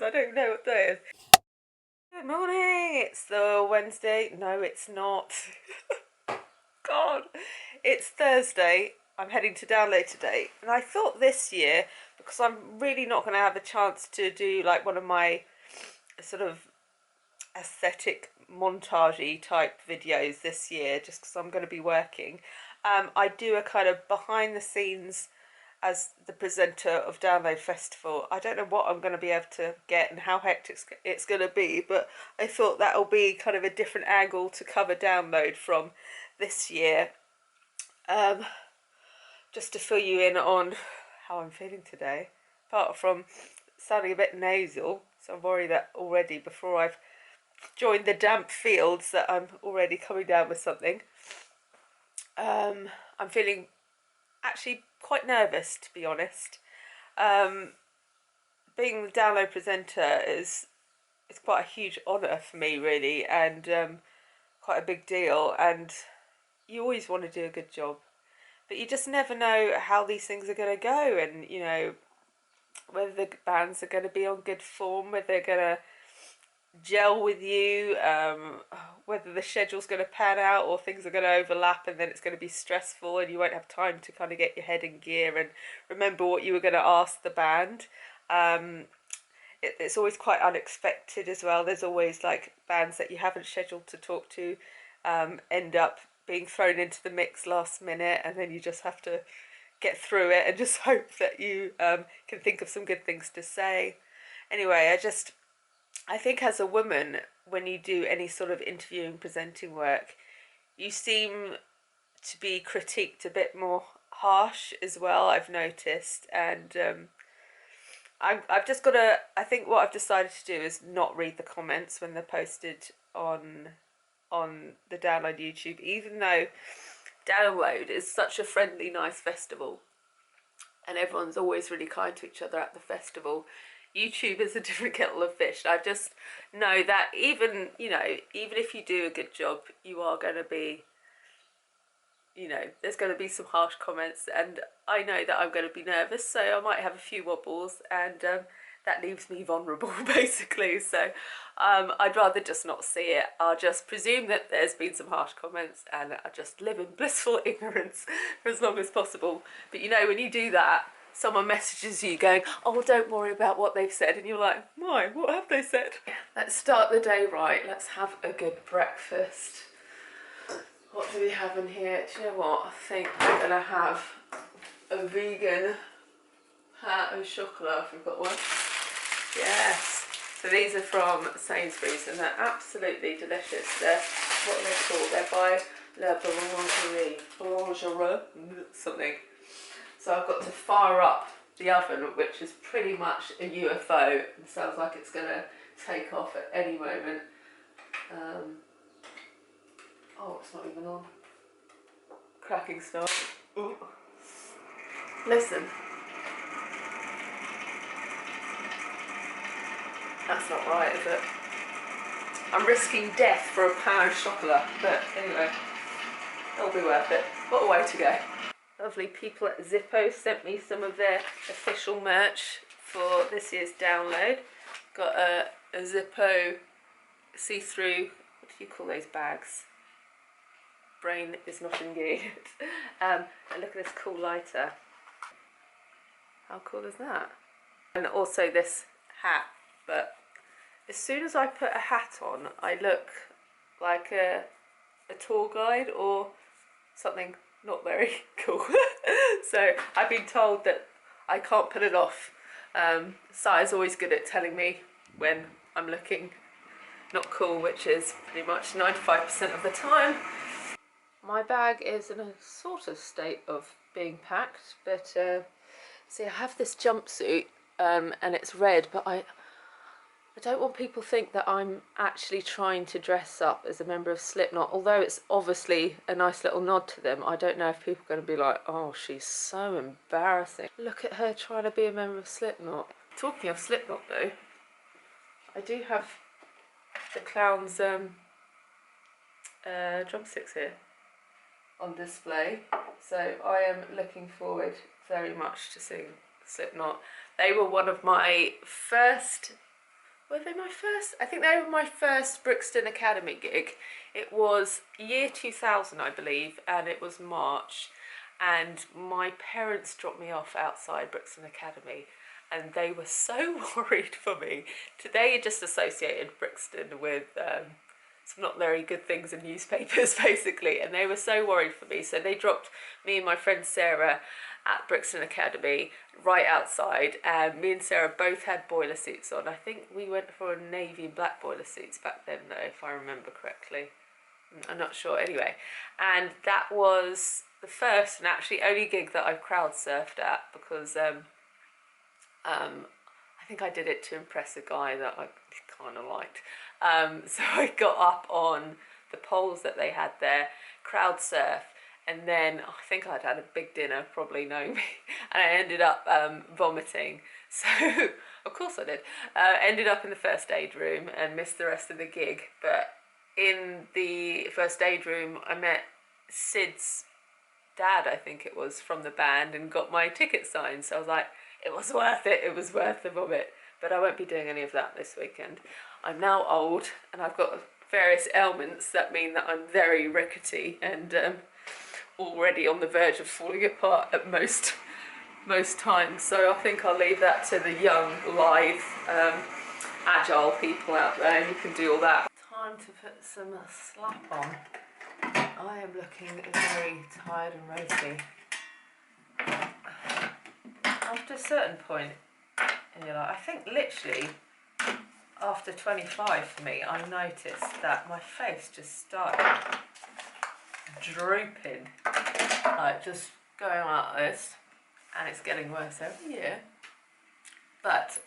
I don't know what day it is. Good morning. It's the Wednesday. No, it's not. God. It's Thursday. I'm heading to download today. And I thought this year, because I'm really not going to have a chance to do like one of my sort of aesthetic montage-y type videos this year, just because I'm going to be working, I do a kind of behind the scenes as the presenter of Download Festival. I don't know what I'm going to be able to get and how hectic it's going to be, but I thought that'll be kind of a different angle to cover Download from this year. Just to fill you in on how I'm feeling today, apart from sounding a bit nasal, so I'm worried that already before I've joined the damp fields that I'm already coming down with something. I'm feeling actually quite nervous, to be honest. Being the Download presenter is quite a huge honour for me, really, and quite a big deal, and you always want to do a good job, but you just never know how these things are going to go, and you know, whether the bands are going to be on good form, whether they're going to gel with you, whether the schedule's going to pan out or things are going to overlap and then it's going to be stressful and you won't have time to kind of get your head in gear and remember what you were going to ask the band. It's always quite unexpected as well. There's always like bands that you haven't scheduled to talk to end up being thrown into the mix last minute, and then you just have to get through it and just hope that you can think of some good things to say. Anyway, I think as a woman, when you do any sort of interviewing, presenting work, you seem to be critiqued a bit more harsh as well, I've noticed. And I've just got to, I think what I've decided to do is not read the comments when they're posted on the Download YouTube, even though Download is such a friendly, nice festival and everyone's always really kind to each other at the festival. YouTube is a different kettle of fish. I just know that even if you do a good job, you are going to be, there's going to be some harsh comments, and I know that I'm going to be nervous, so I might have a few wobbles, and that leaves me vulnerable, basically. So I'd rather just not see it. I'll just presume that there's been some harsh comments, and I'll just live in blissful ignorance for as long as possible. But when you do that, someone messages you going, oh, don't worry about what they've said, and you're like, why? What have they said? Let's start the day right. Let's have a good breakfast. What do we have in here? Do you know what? I think we're going to have a vegan pat au chocolat if we've got one. Yes. So these are from Sainsbury's and they're absolutely delicious. They're, what are they called? They're by La Boulangerie, something. So I've got to fire up the oven, which is pretty much a UFO. It sounds like it's going to take off at any moment. Oh, it's not even on. Cracking start. Ooh. Listen. That's not right, is it? I'm risking death for a pound of chocolate, but anyway, it'll be worth it. What a way to go. Lovely people at Zippo sent me some of their official merch for this year's Download. Got a Zippo see-through, what do you call those bags? Brain is not engaged. And look at this cool lighter. How cool is that? And also this hat, but as soon as I put a hat on, I look like a tour guide or something not very cool. So I've been told that I can't put it off. Saya's always good at telling me when I'm looking not cool, which is pretty much 95% of the time. My bag is in a sort of state of being packed, but see, I have this jumpsuit and it's red, but I don't want people to think that I'm actually trying to dress up as a member of Slipknot, although it's obviously a nice little nod to them. I don't know if people are going to be like, oh, she's so embarrassing. Look at her trying to be a member of Slipknot. Talking of Slipknot though, I do have the Clowns drumsticks here on display, so I am looking forward very much to seeing Slipknot. They were one of my first Were they my first? I think they were my first Brixton Academy gig. It was year 2000, I believe, and it was March. And my parents dropped me off outside Brixton Academy, and they were so worried for me. They just associated Brixton with some not very good things in newspapers, basically, and they were so worried for me. So they dropped me and my friend Sarah at Brixton Academy right outside, and me and Sarah both had boiler suits on. I think we went for a navy and black boiler suits back then, though, if I remember correctly. I'm not sure. Anyway, and that was the first and actually only gig that I've crowd surfed at, because I think I did it to impress a guy that I kind of liked. So I got up on the poles that they had there, crowd surf, and then I think I'd had a big dinner, probably knowing me, and I ended up vomiting. So, of course I did. Ended up in the first aid room and missed the rest of the gig. But in the first aid room, I met Sid's dad, I think it was, from the band, and got my ticket signed. So I was like, it was worth it. It was worth the vomit. But I won't be doing any of that this weekend. I'm now old, and I've got various ailments that mean that I'm very rickety and already on the verge of falling apart at most times. So I think I'll leave that to the young, lithe, agile people out there who can do all that. Time to put some slap on. I am looking very tired and rosy. After a certain point in your life, I think literally after 25 for me, I noticed that my face just started drooping, like just going like this, and it's getting worse every year. But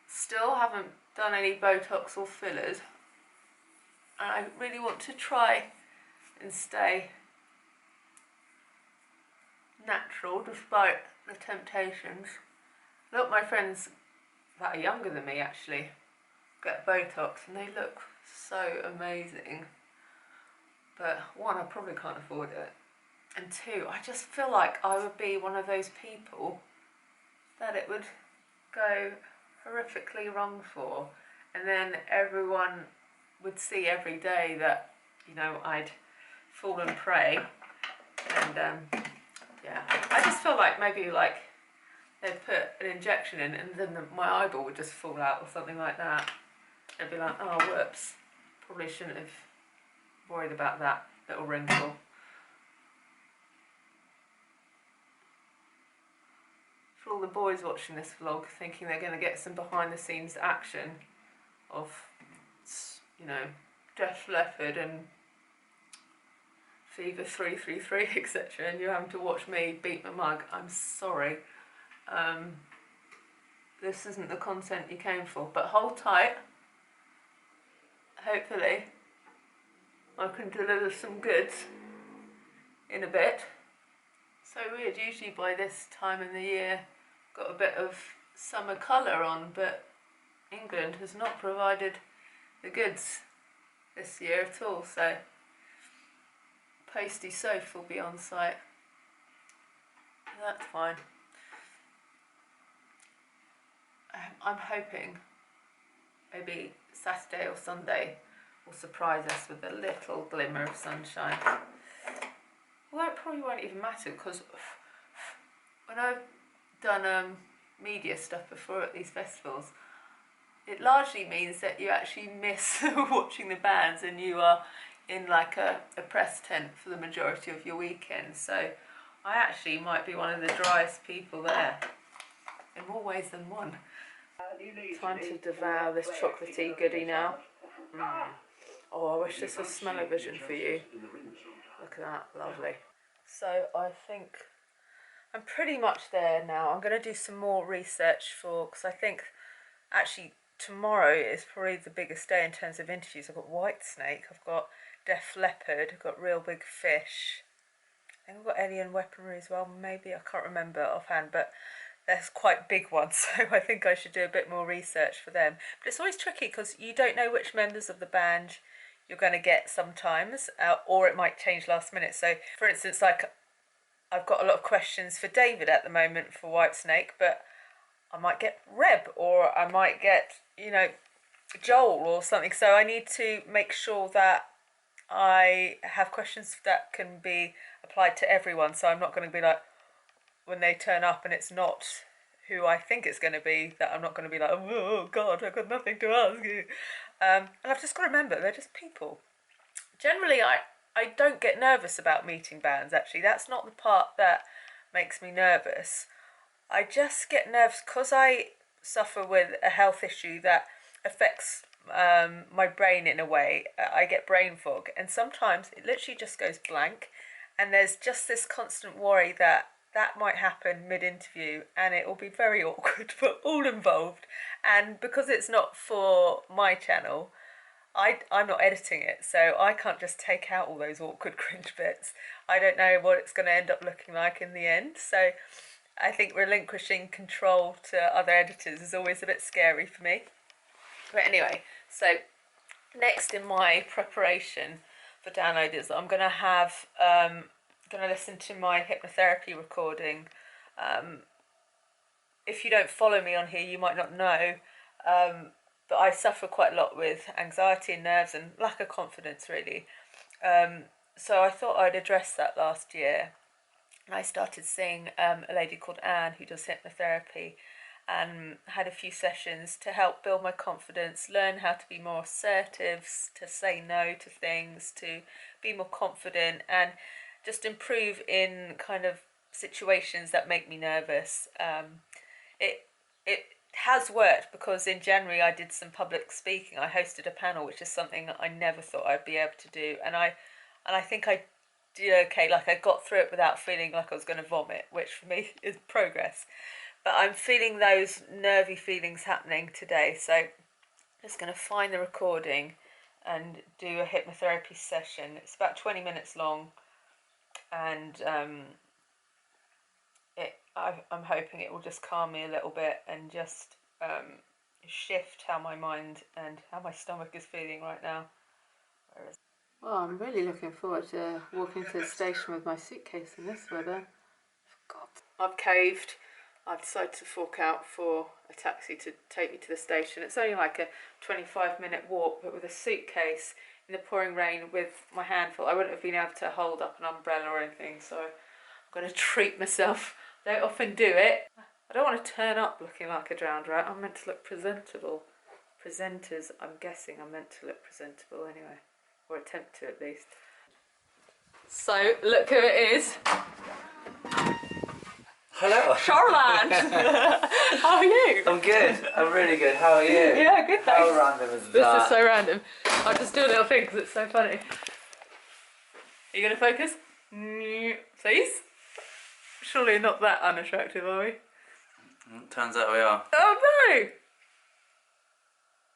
still haven't done any Botox or fillers, and I really want to try and stay natural despite the temptations. Look, my friends that are younger than me actually get Botox and they look so amazing. But one, I probably can't afford it. And two, I just feel like I would be one of those people that it would go horrifically wrong for. And then everyone would see every day that, you know, I'd fallen prey. And yeah, I just feel like maybe like they'd put an injection in and then my eyeball would just fall out or something like that. They'd be like, oh, whoops, probably shouldn't have worried about that little wrinkle. For all the boys watching this vlog thinking they're going to get some behind the scenes action of, you know, Def Leppard and Fever 333, etc., and you're having to watch me beat my mug, I'm sorry. This isn't the content you came for, but hold tight. Hopefully I can deliver some goods in a bit. So weird, usually by this time in the year got a bit of summer colour on, but England has not provided the goods this year at all, so Pasty Sophie will be on site. That's fine. I'm hoping maybe Saturday or Sunday will surprise us with a little glimmer of sunshine. Well, it probably won't even matter, because when I've done media stuff before at these festivals, it largely means that you actually miss watching the bands and you are in like a press tent for the majority of your weekend. So I actually might be one of the driest people there in more ways than one. Time to devour this chocolatey goodie now. Oh, I wish this was smell-o-vision for you. Look at that, lovely. So I think I'm pretty much there now. I'm going to do some more research because I think actually tomorrow is probably the biggest day in terms of interviews. I've got Whitesnake, I've got Def Leppard, I've got Real Big Fish. I think I've got Alien Weaponry as well, maybe, I can't remember offhand, but they're quite big ones, so I think I should do a bit more research for them. But it's always tricky because you don't know which members of the band you're going to get sometimes, or it might change last minute. So, for instance, like I've got a lot of questions for David at the moment for Whitesnake, but I might get Reb, or I might get, you know, Joel or something. So I need to make sure that I have questions that can be applied to everyone. So I'm not going to be like, when they turn up and it's not who I think it's going to be, that I'm not going to be like, oh God, I've got nothing to ask you. And I've just got to remember, they're just people. Generally, I don't get nervous about meeting bands, actually. That's not the part that makes me nervous. I just get nervous because I suffer with a health issue that affects my brain in a way. I get brain fog, and sometimes it literally just goes blank, and there's just this constant worry that might happen mid-interview and it will be very awkward for all involved. And because it's not for my channel, I'm not editing it, so I can't just take out all those awkward cringe bits. I don't know what it's going to end up looking like in the end, so I think relinquishing control to other editors is always a bit scary for me. But anyway, so next in my preparation for download is I'm going to have going to listen to my hypnotherapy recording. If you don't follow me on here, you might not know, but I suffer quite a lot with anxiety and nerves and lack of confidence, really. So I thought I'd address that last year. And I started seeing a lady called Anne who does hypnotherapy, and had a few sessions to help build my confidence, learn how to be more assertive, to say no to things, to be more confident, and just improve in kind of situations that make me nervous. It has worked, because in January I did some public speaking. I hosted a panel, which is something I never thought I'd be able to do, and I think I did okay. Like, I got through it without feeling like I was going to vomit, which for me is progress. But I'm feeling those nervy feelings happening today, so I'm just going to find the recording and do a hypnotherapy session. It's about 20 minutes long, and I'm hoping it will just calm me a little bit and just shift how my mind and how my stomach is feeling right now. Well, I'm really looking forward to walking to the station with my suitcase in this weather. God, I've caved. I've decided to fork out for a taxi to take me to the station. It's only like a 25-minute walk, but with a suitcase in the pouring rain with my handful, I wouldn't have been able to hold up an umbrella or anything, so I'm going to treat myself. I don't often do it. I don't want to turn up looking like a drowned rat. I'm meant to look presentable. Presenters, I'm guessing, are meant to look presentable anyway, or attempt to at least. So, look who it is. Hello. Charlotte! How are you? I'm good. I'm really good. How are you? Yeah, good, thanks. How random is that? This is so random. I'll just do a little thing because it's so funny. Are you going to focus? Please? Surely not that unattractive, are we? Turns out we are. Oh no!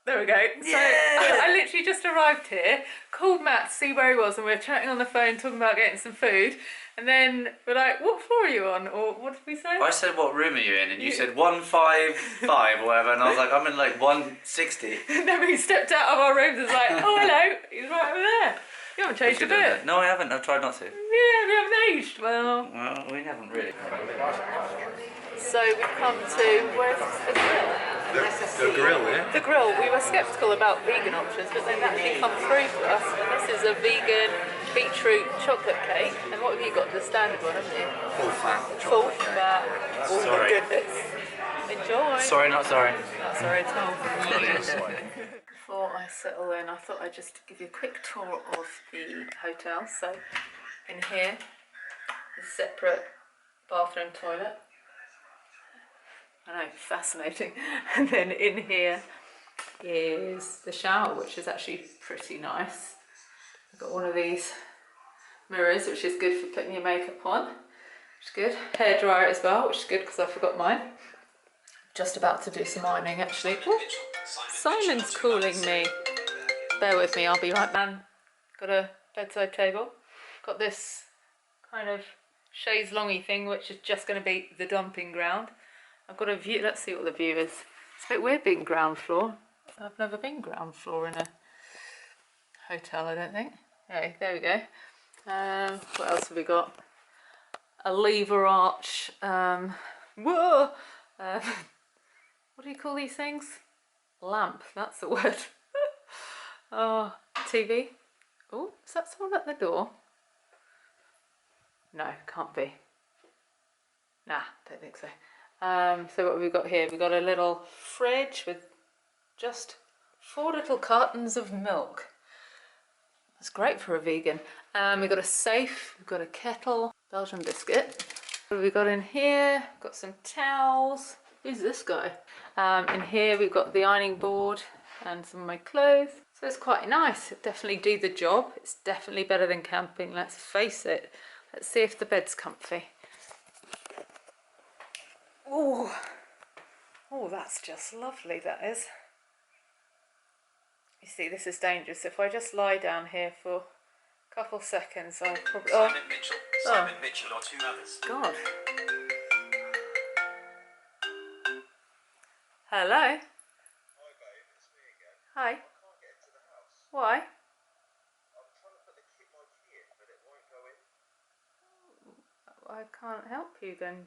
There we go. So I literally just arrived here, called Matt to see where he was, and we were chatting on the phone talking about getting some food, and then we're like, what floor are you on? Or what did we say? I said, what room are you in? And you said 155 or whatever, and I was like, I'm in like 160. And then we stepped out of our rooms and was like, oh hello, he's right over there. You haven't changed a bit. No, I haven't. I've tried not to. Yeah, we haven't aged. Well, we haven't really. So we've come to, where's the grill? The grill, yeah? The grill. We were sceptical about vegan options, but they've actually come through for us. This is a vegan beetroot chocolate cake. And what have you got? The standard one, haven't you? Full fat. Full fat. Oh my goodness. Enjoy. Sorry, not sorry. Not sorry at all. Before I settle in, I thought I'd just give you a quick tour of the hotel. So in here, a separate bathroom, toilet. I know, fascinating. And then in here is the shower, which is actually pretty nice. I've got one of these mirrors, which is good for putting your makeup on, which is good. Hairdryer as well, which is good because I forgot mine. Just about to do some ironing, actually. Ooh, Simon's calling me. Bear with me, I'll be right back. Got a bedside table. Got this kind of chaise longue thing, which is just going to be the dumping ground. I've got a view. Let's see what the view is. It's a bit weird being ground floor. I've never been ground floor in a hotel, I don't think. Okay, there we go. What else have we got? A lever arch. Whoa! What do you call these things? lamp, that's the word. Oh, TV. Oh, is that someone at the door? No, can't be. Nah, don't think so. So what have we got here? We've got a little fridge with just 4 little cartons of milk. That's great for a vegan. We've got a safe, we've got a kettle, Belgian biscuit. What have we got in here? Got some towels. Who's this guy? In here we've got the ironing board and some of my clothes. So it's quite nice. It'll definitely do the job. It's definitely better than camping, let's face it. Let's see if the bed's comfy. Oh, oh, that's just lovely, that is. You see, this is dangerous. If I just lie down here for a couple seconds, I'll probably... Oh. Simon Mitchell or 2 others. God. Hello? Hi, babe. It's me again. Hi. I can't get into the house. Why? I'm trying to put my key in, but it won't go in. I can't help you then.